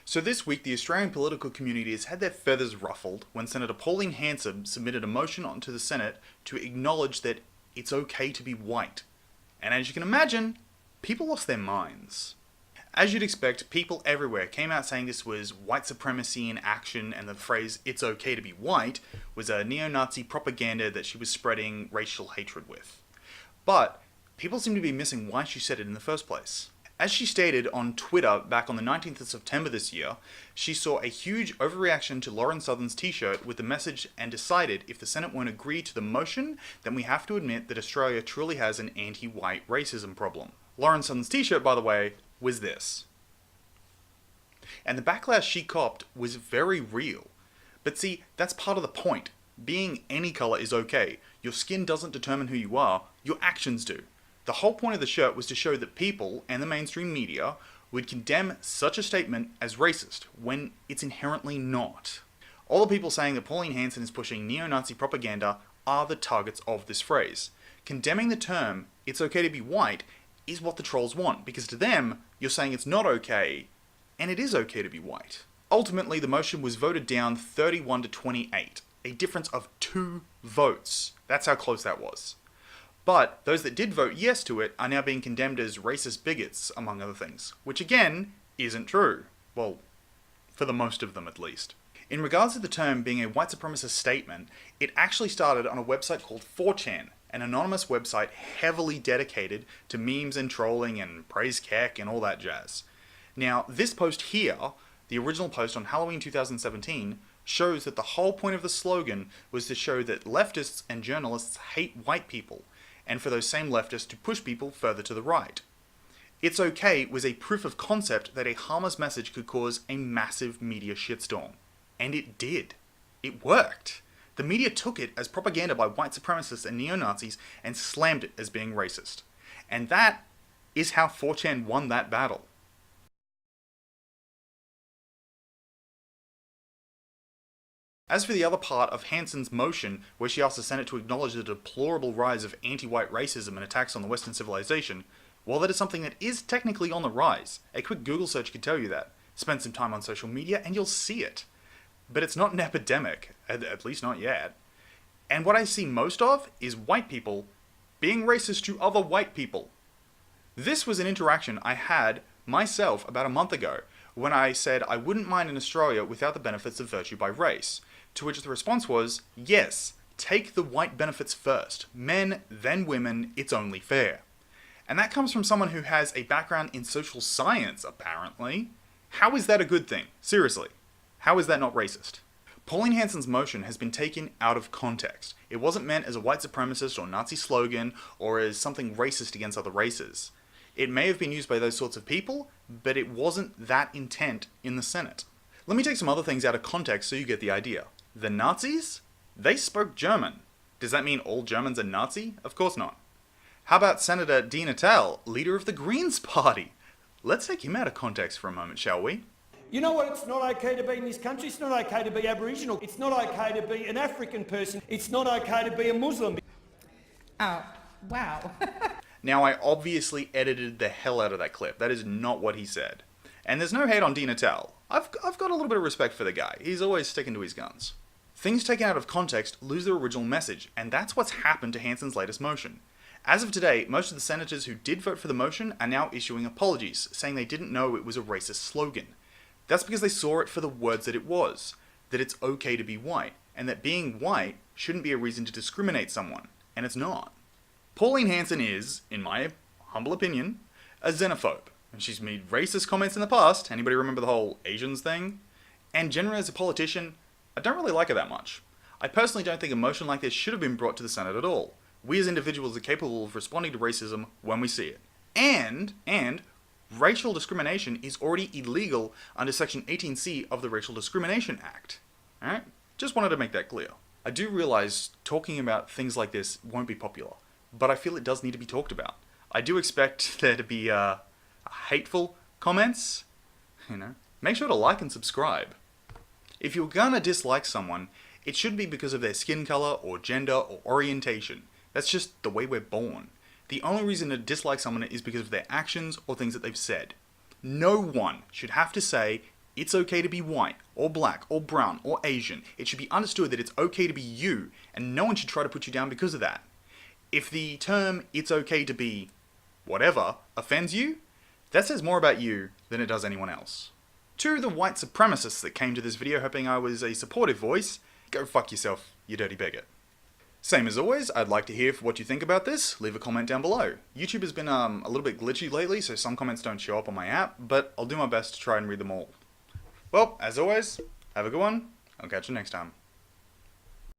So this week, the Australian political community has had their feathers ruffled when Senator Pauline Hanson submitted a motion onto the Senate to acknowledge that it's okay to be white. And as you can imagine, people lost their minds. As you'd expect, people everywhere came out saying this was white supremacy in action, and the phrase "it's okay to be white" was a neo-Nazi propaganda that she was spreading racial hatred with. But people seem to be missing why she said it in the first place. As she stated on Twitter back on the 19th of September this year, she saw a huge overreaction to Lauren Southern's t-shirt with the message and decided if the Senate won't agree to the motion, then we have to admit that Australia truly has an anti-white racism problem. Lauren Southern's t-shirt, by the way, was this. And the backlash she copped was very real. But see, that's part of the point. Being any colour is okay. Your skin doesn't determine who you are, your actions do. The whole point of the shirt was to show that people, and the mainstream media, would condemn such a statement as racist, when it's inherently not. All the people saying that Pauline Hanson is pushing neo-Nazi propaganda are the targets of this phrase. Condemning the term, "it's okay to be white," is what the trolls want, because to them, you're saying it's not okay, and it is okay to be white. Ultimately, the motion was voted down 31 to 28, a difference of 2 votes. That's how close that was. But those that did vote yes to it are now being condemned as racist bigots, among other things, which again, isn't true. Well, for the most of them at least. In regards to the term being a white supremacist statement, it actually started on a website called 4chan, an anonymous website heavily dedicated to memes and trolling and praise Keck and all that jazz. Now, this post here, the original post on Halloween 2017, shows that the whole point of the slogan was to show that leftists and journalists hate white people, and for those same leftists to push people further to the right. It's okay was a proof of concept that a harmless message could cause a massive media shitstorm. And it did. It worked. The media took it as propaganda by white supremacists and neo-Nazis and slammed it as being racist. And that is how 4chan won that battle. As for the other part of Hanson's motion, where she asked the Senate to acknowledge the deplorable rise of anti-white racism and attacks on the Western civilization, well, that is something that is technically on the rise. A quick Google search can tell you that. Spend some time on social media and you'll see it. But it's not an epidemic, at least not yet. And what I see most of is white people being racist to other white people. This was an interaction I had myself about a month ago, when I said I wouldn't mind in Australia without the benefits of virtue by race. To which the response was, yes, take the white benefits first. Men, then women, it's only fair. And that comes from someone who has a background in social science, apparently. How is that a good thing? Seriously. How is that not racist? Pauline Hanson's motion has been taken out of context. It wasn't meant as a white supremacist or Nazi slogan, or as something racist against other races. It may have been used by those sorts of people, but it wasn't that intent in the Senate. Let me take some other things out of context so you get the idea. The Nazis? They spoke German. Does that mean all Germans are Nazi? Of course not. How about Senator Di Natale, leader of the Greens Party? Let's take him out of context for a moment, shall we? You know what? It's not okay to be in this country. It's not okay to be Aboriginal. It's not okay to be an African person. It's not okay to be a Muslim. Oh, wow. Now, I obviously edited the hell out of that clip. That is not what he said. And there's no hate on Di Natale. I've got a little bit of respect for the guy. He's always sticking to his guns. Things taken out of context lose their original message, and that's what's happened to Hanson's latest motion. As of today, most of the senators who did vote for the motion are now issuing apologies, saying they didn't know it was a racist slogan. That's because they saw it for the words that it was, that it's okay to be white, and that being white shouldn't be a reason to discriminate someone, and it's not. Pauline Hanson is, in my humble opinion, a xenophobe, and she's made racist comments in the past. Anybody remember the whole Asians thing? And generally as a politician, I don't really like her that much. I personally don't think a motion like this should have been brought to the Senate at all. We as individuals are capable of responding to racism when we see it. And racial discrimination is already illegal under Section 18C of the Racial Discrimination Act. Alright? Just wanted to make that clear. I do realize talking about things like this won't be popular, but I feel it does need to be talked about. I do expect there to be hateful comments. Make sure to like and subscribe. If you're gonna dislike someone, it should be because of their skin color or gender or orientation. That's just the way we're born. The only reason to dislike someone is because of their actions or things that they've said. No one should have to say it's okay to be white, or black, or brown, or Asian. It should be understood that it's okay to be you, and no one should try to put you down because of that. If the term, it's okay to be whatever, offends you, that says more about you than it does anyone else. To the white supremacists that came to this video hoping I was a supportive voice, go fuck yourself, you dirty bigot. Same as always, I'd like to hear what you think about this. Leave a comment down below. YouTube has been a little bit glitchy lately, so some comments don't show up on my app, but I'll do my best to try and read them all. Well, as always, have a good one. I'll catch you next time.